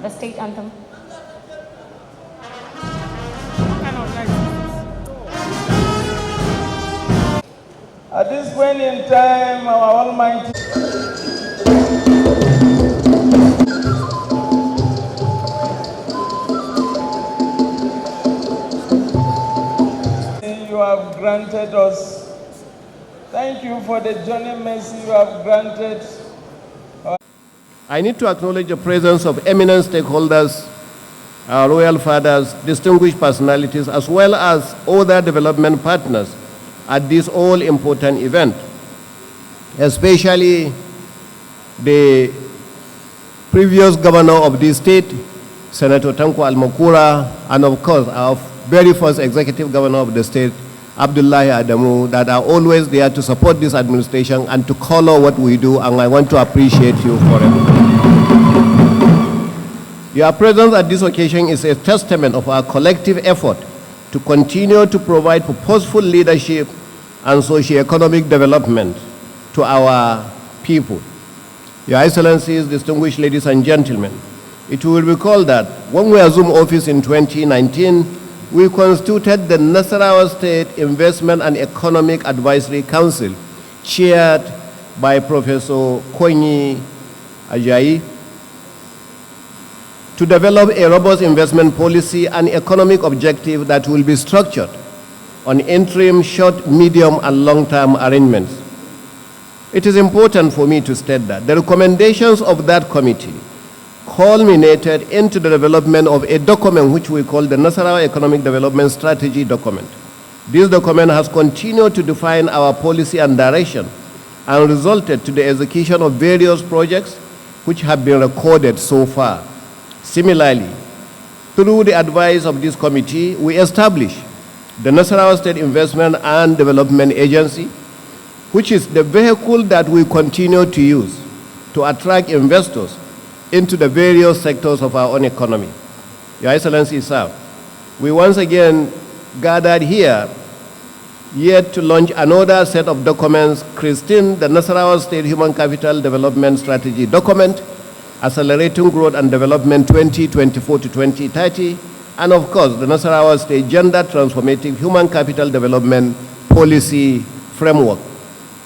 The state anthem. At this point in time, our Almighty you have granted us. Thank you for the journey mercy you have granted. I need to acknowledge the presence of eminent stakeholders, our royal fathers, distinguished personalities, as well as other development partners at this all-important event, especially the previous governor of this state, Senator Tanko Almakura, and of course, our very first executive governor of the state, Abdullahi Adamu, that are always there to support this administration and to color what we do, and I want to appreciate you for it. Your presence at this occasion is a testament of our collective effort to continue to provide purposeful leadership and socio-economic development to our people. Your Excellencies, distinguished ladies and gentlemen, it will recall that when we assumed office in 2019, we constituted the Nasarawa State Investment and Economic Advisory Council, chaired by Professor Konyi Ajayi, to develop a robust investment policy and economic objective that will be structured on interim, short, medium, and long-term arrangements. It is important for me to state that the recommendations of that committee culminated into the development of a document which we call the Nasarawa Economic Development Strategy document. This document has continued to define our policy and direction and resulted to the execution of various projects which have been recorded so far. Similarly, through the advice of this committee, we established the Nasarawa State Investment and Development Agency, which is the vehicle that we continue to use to attract investors into the various sectors of our own economy. Your Excellency, sir, we once again gathered here yet to launch another set of documents, Christine, the Nasarawa State Human Capital Development Strategy document, Accelerating Growth and Development 2024 to 2030, and of course, the Nasarawa State Gender Transformative Human Capital Development Policy Framework.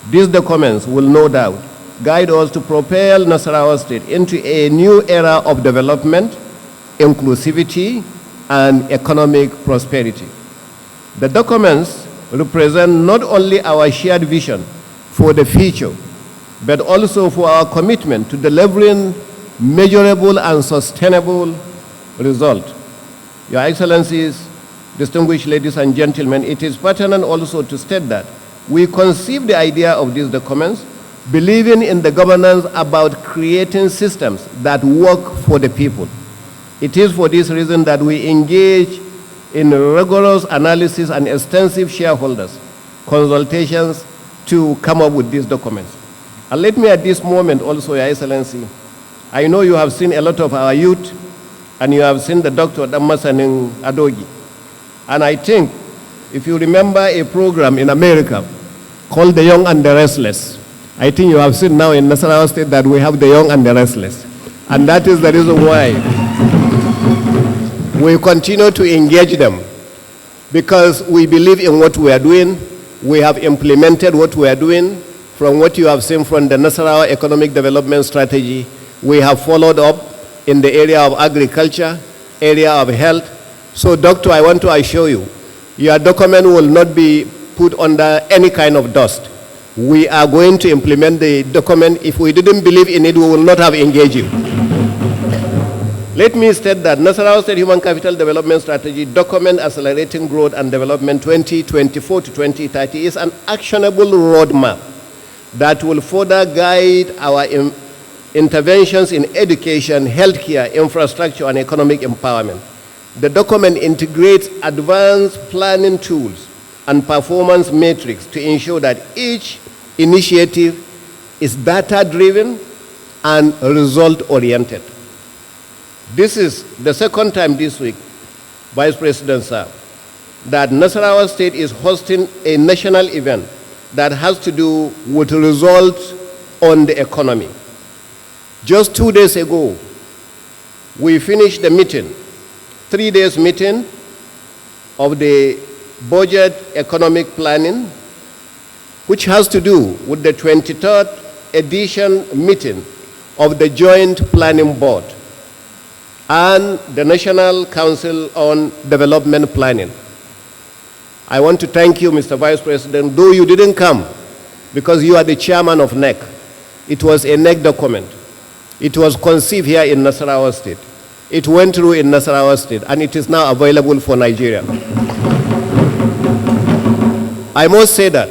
These documents will no doubt guide us to propel Nasarawa State into a new era of development, inclusivity, and economic prosperity. The documents represent not only our shared vision for the future, but also for our commitment to delivering measurable and sustainable results. Your Excellencies, distinguished ladies and gentlemen, it is pertinent also to state that we conceived the idea of these documents believing in the governance about creating systems that work for the people. It is for this reason that we engage in rigorous analysis and extensive shareholders consultations to come up with these documents. And let me at this moment also, Your Excellency, I know you have seen a lot of our youth and you have seen the Dr. Damasanin Adogi. And I think, if you remember a program in America called The Young and the Restless, I think you have seen now in Nasarawa State that we have the young and the restless. And that is the reason why we continue to engage them, because we believe in what we are doing. We have implemented what we are doing from what you have seen from the Nasarawa Economic Development Strategy. We have followed up in the area of agriculture, area of health. So, Doctor, I want to assure you, your document will not be put under any kind of dust. We are going to implement the document. If we didn't believe in it, we will not have engaged you. Let me state that Nasarawa State Human Capital Development Strategy document accelerating growth and development 2024 to 2030 is an actionable roadmap that will further guide our interventions in education, healthcare, infrastructure, and economic empowerment. The document integrates advanced planning tools and performance metrics to ensure that each initiative is data-driven and result-oriented. This is the second time this week, Vice President Sir, that Nasarawa State is hosting a national event that has to do with results on the economy. Just 2 days ago, we finished the meeting, 3 days meeting of the budget economic planning, which has to do with the 23rd edition meeting of the Joint Planning Board and the National Council on Development Planning. I want to thank you, Mr. Vice President, though you didn't come because you are the chairman of NEC. It was a NEC document. It was conceived here in Nasarawa State. It went through in Nasarawa State, and it is now available for Nigeria. I must say that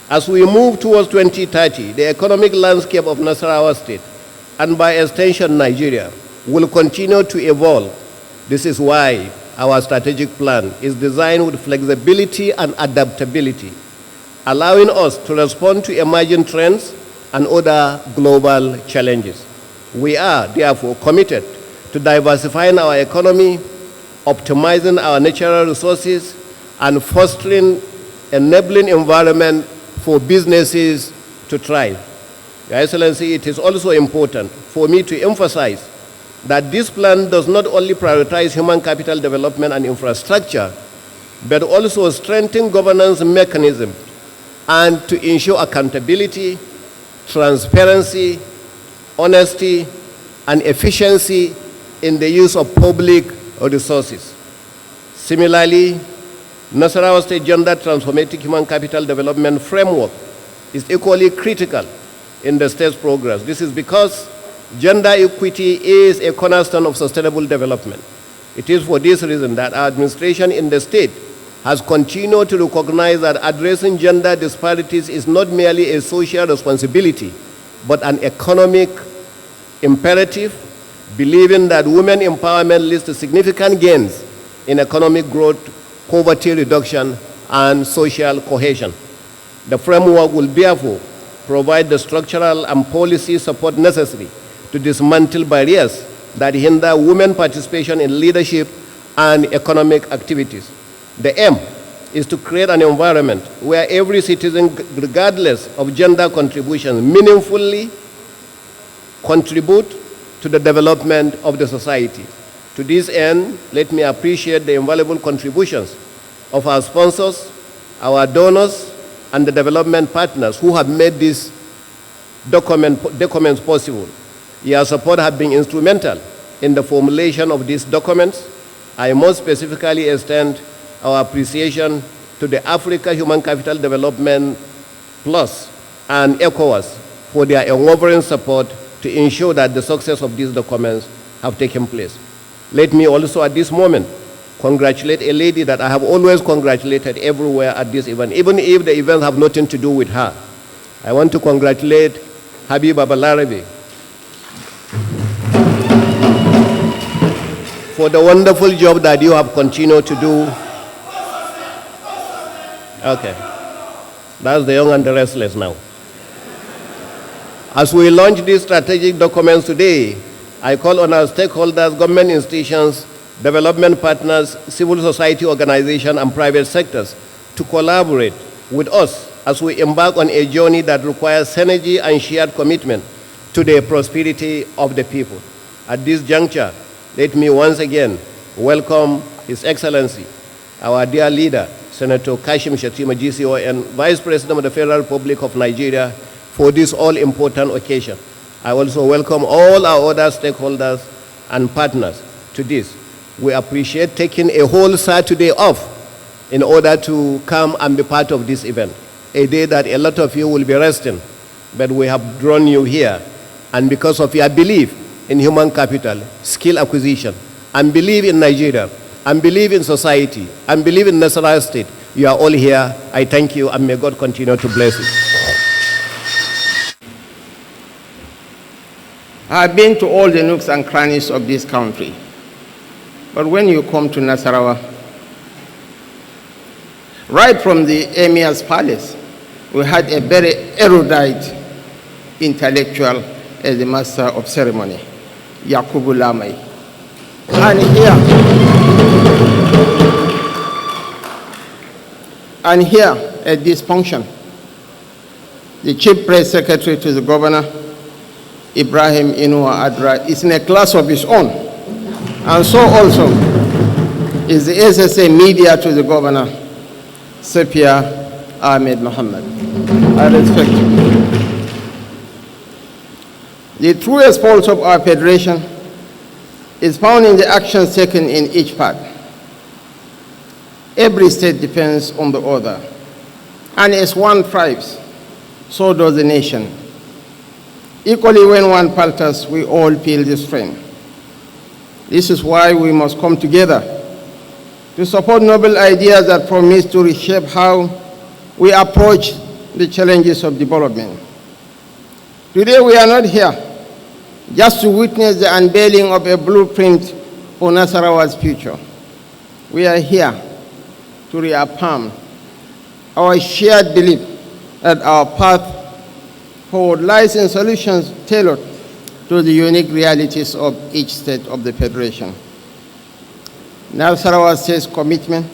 as we move towards 2030, the economic landscape of Nasarawa State, and by extension Nigeria, will continue to evolve. This is why our strategic plan is designed with flexibility and adaptability, allowing us to respond to emerging trends and other global challenges. We are therefore committed to diversifying our economy, optimizing our natural resources, and fostering enabling environment for businesses to thrive. Your Excellency, it is also important for me to emphasize that this plan does not only prioritize human capital development and infrastructure, but also strengthen governance mechanisms and to ensure accountability, transparency, honesty, and efficiency in the use of public resources. Similarly, Nasarawa State Gender Transformative Human Capital Development Framework is equally critical in the state's progress. This is because gender equity is a cornerstone of sustainable development. It is for this reason that our administration in the state has continued to recognize that addressing gender disparities is not merely a social responsibility, but an economic imperative, believing that women empowerment leads to significant gains in economic growth, poverty reduction, and social cohesion. The framework will therefore provide the structural and policy support necessary to dismantle barriers that hinder women participation in leadership and economic activities. The aim is to create an environment where every citizen, regardless of gender contributions, meaningfully contribute to the development of the society. To this end, let me appreciate the invaluable contributions of our sponsors, our donors, and the development partners who have made these documents possible. Your support has been instrumental in the formulation of these documents. I most specifically extend our appreciation to the Africa Human Capital Development Plus and ECOWAS for their unwavering support to ensure that the success of these documents have taken place. Let me also at this moment congratulate a lady that I have always congratulated everywhere at this event, even if the events have nothing to do with her. I want to congratulate Habiba Balarabe for the wonderful job that you have continued to do. Okay, that's the young and the restless now. As we launch these strategic documents today, I call on our stakeholders, government institutions, development partners, civil society organizations, and private sectors to collaborate with us as we embark on a journey that requires synergy and shared commitment to the prosperity of the people. At this juncture, let me once again welcome His Excellency, our dear leader, Senator Kashim Shettima, GCON, Vice President of the Federal Republic of Nigeria, for this all-important occasion. I also welcome all our other stakeholders and partners to this. We appreciate taking a whole Saturday off in order to come and be part of this event, a day that a lot of you will be resting, but we have drawn you here. And because of your belief in human capital, skill acquisition, and belief in Nigeria, and believe in society, and believe in Nasarawa State, you are all here. I thank you, and may God continue to bless you. I've been to all the nooks and crannies of this country. But when you come to Nasarawa, right from the Emir's palace, we had a very erudite intellectual as the master of ceremony, Yakubu Lamai. And here at this function, the chief press secretary to the governor, Ibrahim Inua Adra, is in a class of his own. And so also is the SSA media to the governor, Sepia Ahmed Muhammad. I respect you. The truest pulse of our federation is found in the actions taken in each part. Every state depends on the other. And as one thrives, so does the nation. Equally, when one falters, we all feel the strain. This is why we must come together to support noble ideas that promise to reshape how we approach the challenges of development. Today, we are not here just to witness the unveiling of a blueprint for Nasarawa's future. We are here to reaffirm our shared belief that our path forward lies in solutions tailored to the unique realities of each state of the Federation. Nasarawa State's commitment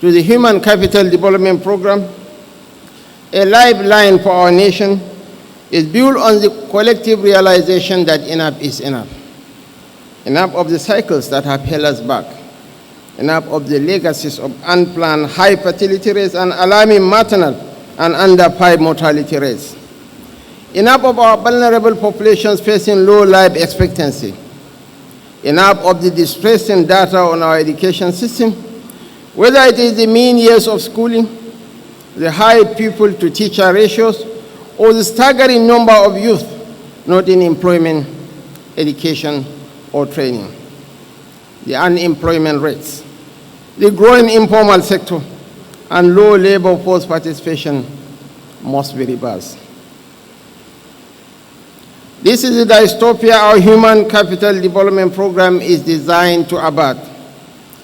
to the Human Capital Development Program, a lifeline for our nation, is built on the collective realization that enough is enough. Enough of the cycles that have held us back. Enough of the legacies of unplanned high fertility rates and alarming maternal and under 5 mortality rates. Enough of our vulnerable populations facing low life expectancy. Enough of the distressing data on our education system, whether it is the mean years of schooling, the high pupil-to-teacher ratios, or the staggering number of youth not in employment, education, or training. The unemployment rates, the growing informal sector, and low labor force participation must be reversed. This is the dystopia our Human Capital Development Program is designed to avert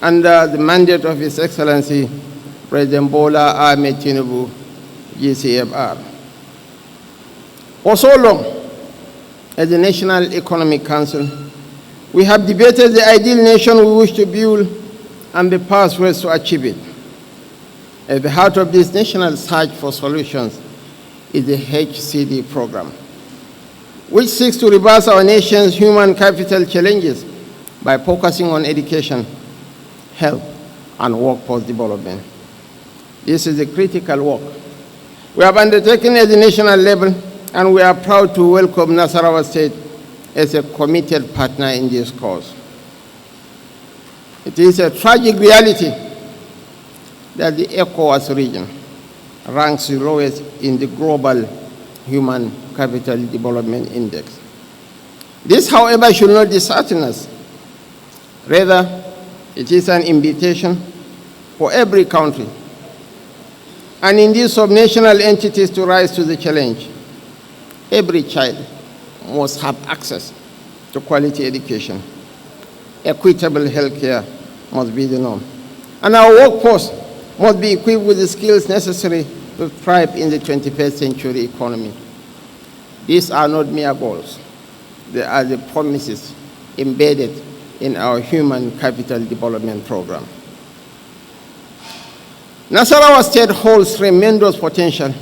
under the mandate of His Excellency, President Bola Ahmed Tinubu, GCFR. For so long, as the National Economic Council, we have debated the ideal nation we wish to build and the pathways to achieve it. At the heart of this national search for solutions is the HCD program, which seeks to reverse our nation's human capital challenges by focusing on education, health, and workforce development. This is a critical work we have undertaken at the national level, and we are proud to welcome Nasarawa State as a committed partner in this cause. It is a tragic reality that the ECOWAS region ranks the lowest in the global Human Capital Development Index. This, however, should not dishearten us. Rather, it is an invitation for every country and indeed subnational entities to rise to the challenge. Every child must have access to quality education. Equitable health care must be the norm. And our workforce must be equipped with the skills necessary to thrive in the 21st century economy. These are not mere goals. They are the promises embedded in our Human Capital Development Program. Nasarawa State holds tremendous potential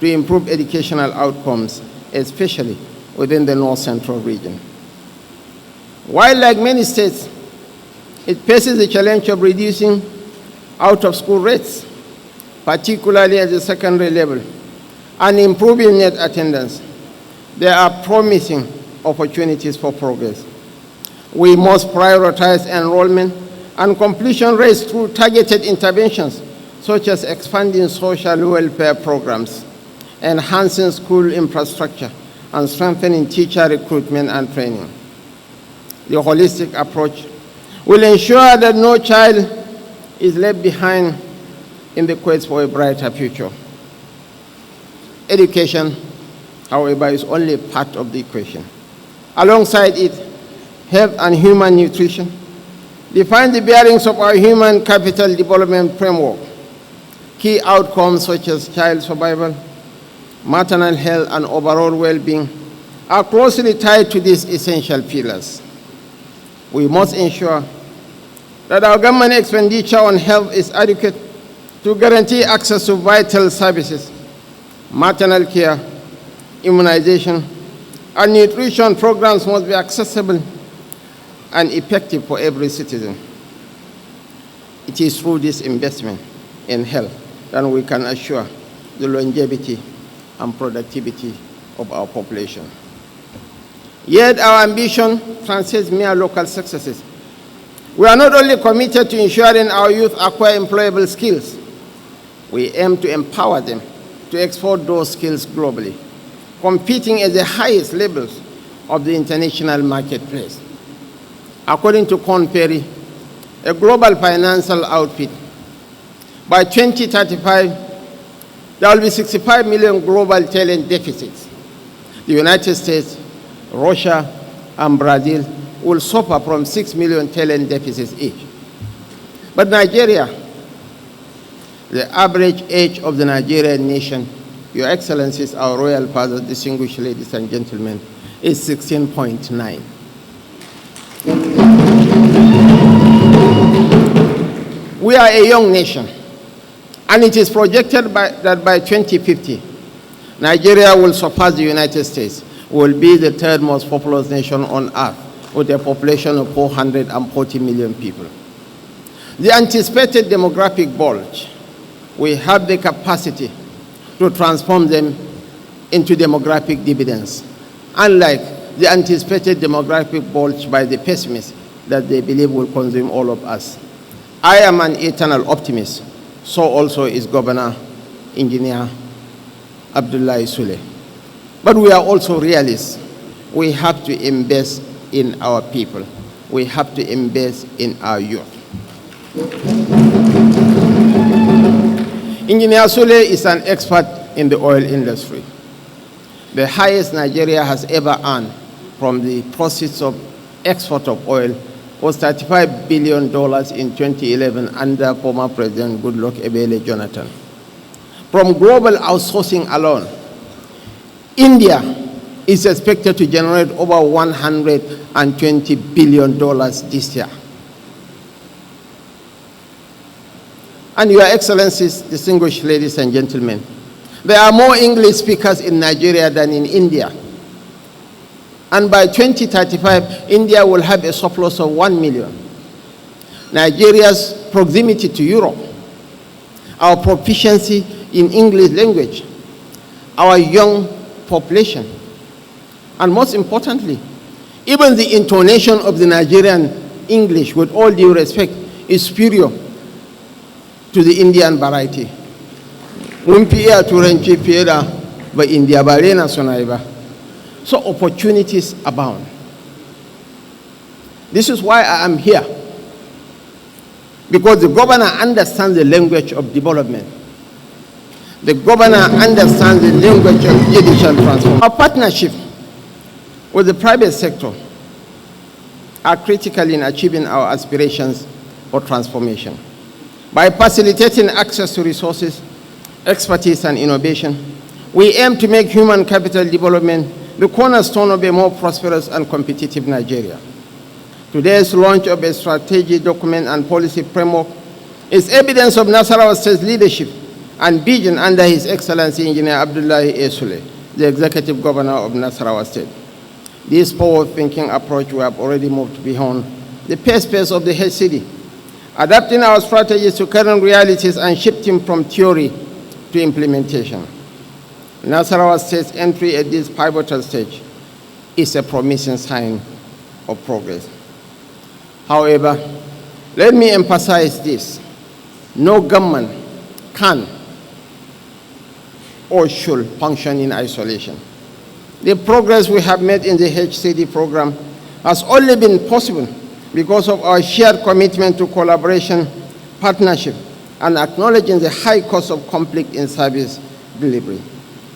to improve educational outcomes, especially within the North Central region. While, like many states, it faces the challenge of reducing out-of-school rates, particularly at the secondary level, and improving net attendance, there are promising opportunities for progress. We must prioritize enrollment and completion rates through targeted interventions, such as expanding social welfare programs, enhancing school infrastructure, and strengthening teacher recruitment and training. The holistic approach will ensure that no child is left behind in the quest for a brighter future. Education, however, is only part of the equation. Alongside it, health and human nutrition define the bearings of our human capital development framework. Key outcomes such as child survival, maternal health, and overall well-being are closely tied to these essential pillars. We must ensure that our government expenditure on health is adequate to guarantee access to vital services. Maternal care, immunization, and nutrition programs must be accessible and effective for every citizen. It is through this investment in health that we can assure the longevity and productivity of our population. Yet our ambition transcends mere local successes. We are not only committed to ensuring our youth acquire employable skills, we aim to empower them to export those skills globally, competing at the highest levels of the international marketplace. According to Korn Ferry, a global financial outfit, by 2035, there will be 65 million global talent deficits. The United States, Russia, and Brazil will suffer from 6 million talent deficits each. But Nigeria, the average age of the Nigerian nation, Your Excellencies, our royal fathers, distinguished ladies and gentlemen, is 16.9. We are a young nation, and it is projected that by 2050, Nigeria will surpass the United States, will be the third most populous nation on earth, with a population of 440 million people. The anticipated demographic bulge, we have the capacity to transform them into demographic dividends, unlike the anticipated demographic bulge by the pessimists that they believe will consume all of us. I am an eternal optimist, so also is Governor Engineer Abdullahi Sule. But we are also realists. We have to invest in our people. We have to invest in our youth. Engineer Sule is an expert in the oil industry. The highest Nigeria has ever earned from the proceeds of export of oil was $35 billion in 2011 under former President Goodluck Ebele Jonathan. From global outsourcing alone, India is expected to generate over $120 billion this year. And Your Excellencies, distinguished ladies and gentlemen, there are more English speakers in Nigeria than in India. And by 2035, India will have a surplus of 1 million. Nigeria's proximity to Europe, our proficiency in English language, our young population, and most importantly, even the intonation of the Nigerian English, with all due respect, is superior to the Indian variety. Mun fi iya turanci fiye da ba India ba rena suna yi ba. So opportunities abound. This is why I am here. Because the governor understands the language of development. The governor understands the language of judicial transformation. Our partnership with the private sector are critical in achieving our aspirations for transformation. By facilitating access to resources, expertise, and innovation, we aim to make human capital development the cornerstone of a more prosperous and competitive Nigeria. Today's launch of a strategic document and policy framework is evidence of Nasarawa State's leadership and vision under His Excellency Engineer Abdullahi Sule, the Executive Governor of Nasarawa State. This forward-thinking approach we have already moved beyond the pace of the head city, adapting our strategies to current realities and shifting from theory to implementation. Nasarawa State's entry at this pivotal stage is a promising sign of progress. However, let me emphasize this. No government can or should function in isolation. The progress we have made in the HCD program has only been possible because of our shared commitment to collaboration, partnership, and acknowledging the high cost of conflict in service delivery.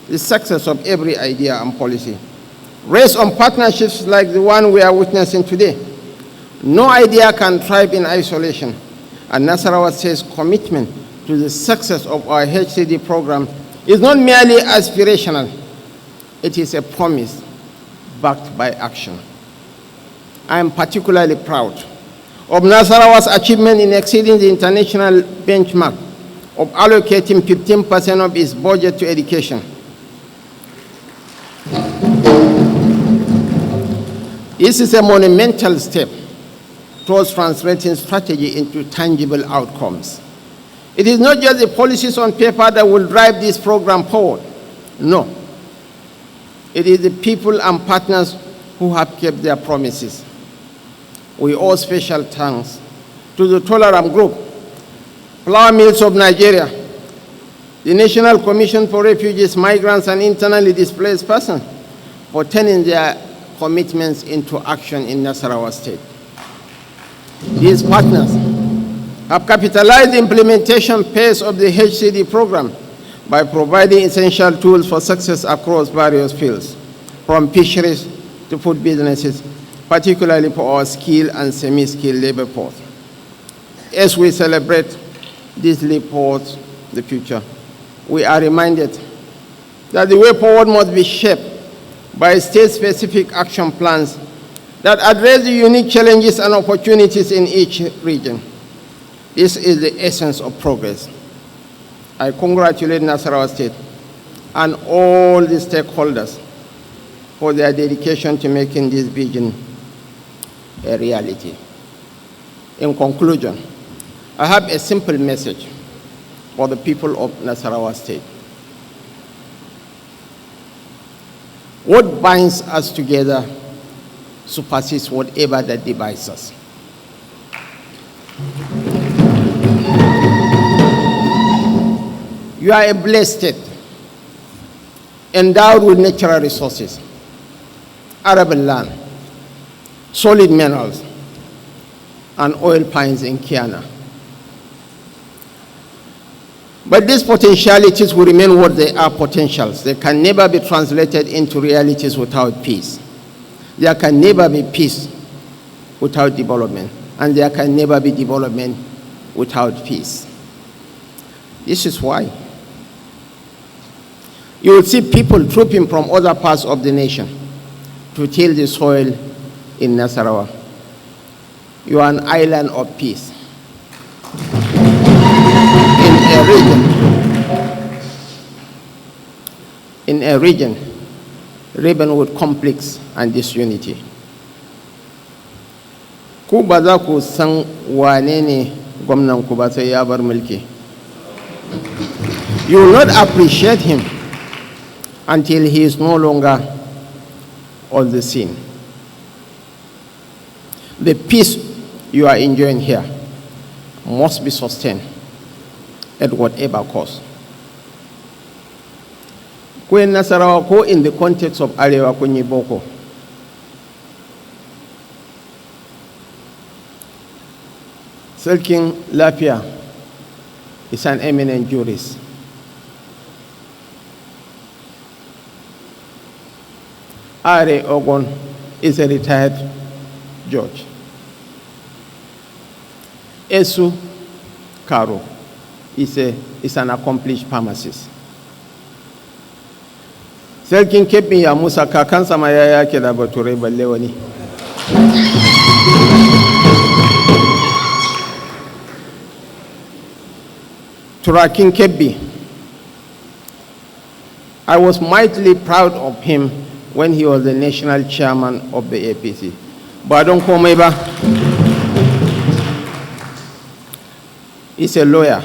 The success of every idea and policy rests on partnerships like the one we are witnessing today. No idea can thrive in isolation, and Nasarawa State's commitment to the success of our HCD program is not merely aspirational, it is a promise backed by action. I am particularly proud of Nasarawa's achievement in exceeding the international benchmark of allocating 15% of its budget to education. This is a monumental step towards translating strategy into tangible outcomes. It is not just the policies on paper that will drive this program forward. No. It is the people and partners who have kept their promises. We owe special thanks to the Tolerant Group, Flour Mills of Nigeria, the National Commission for Refugees, Migrants, and Internally Displaced Persons for turning their commitments into action in Nasarawa State. These partners have capitalized the implementation pace of the HCD program by providing essential tools for success across various fields, from fisheries to food businesses, particularly for our skilled and semi-skilled labor force. As we celebrate this leap towards the future, we are reminded that the way forward must be shaped by state-specific action plans that address the unique challenges and opportunities in each region. This is the essence of progress. I congratulate Nasarawa State and all the stakeholders for their dedication to making this vision a reality. In conclusion, I have a simple message for the people of Nasarawa State. What binds us together supersedes whatever that divides us. You are a blessed state, endowed with natural resources, arable land, solid minerals, and oil pines in Kiana. But these potentialities will remain what they are, potentials. They can never be translated into realities without peace. There can never be peace without development, and there can never be development without peace. This is why you will see people trooping from other parts of the nation to till the soil in Nasarawa. You are an island of peace. In a region riven with conflicts and disunity. Ku ba za ku san wane ne gwamnan ku ba sai ya bar mulki. You will not appreciate him until he is no longer on the scene. The peace you are enjoying here must be sustained at whatever cost. When Nasarawa ko in the context of Arewa Kunyi Boko, Sarkin Lafia is an eminent jurist. Are Ogon is a retired judge. Esu Karo is an accomplished pharmacist. Sarkin Kebbi ya Musa kakansa ma ya yake da Bature balle wani. Turakin Kebbi, I was mightily proud of him when he was the national chairman of the APC. But don't call me back. He's a lawyer.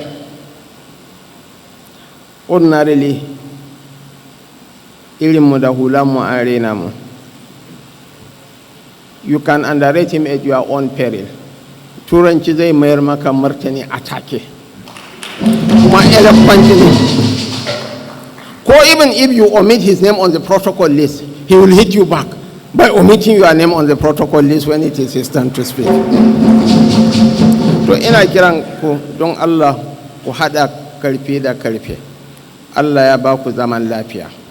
Ordinarily, irinmu da hulanmu an rena mu. You can underrate him at your own peril. Turanci zai mayar maka martani a take. Kuma eloquently. Or even if you omit his name on the protocol list, he will hit you back by omitting your name on the protocol list when it is his turn to speak. To ina kiran ku don Allah ku hada karfi da karfe. Allah ya ba ku zaman lafiya.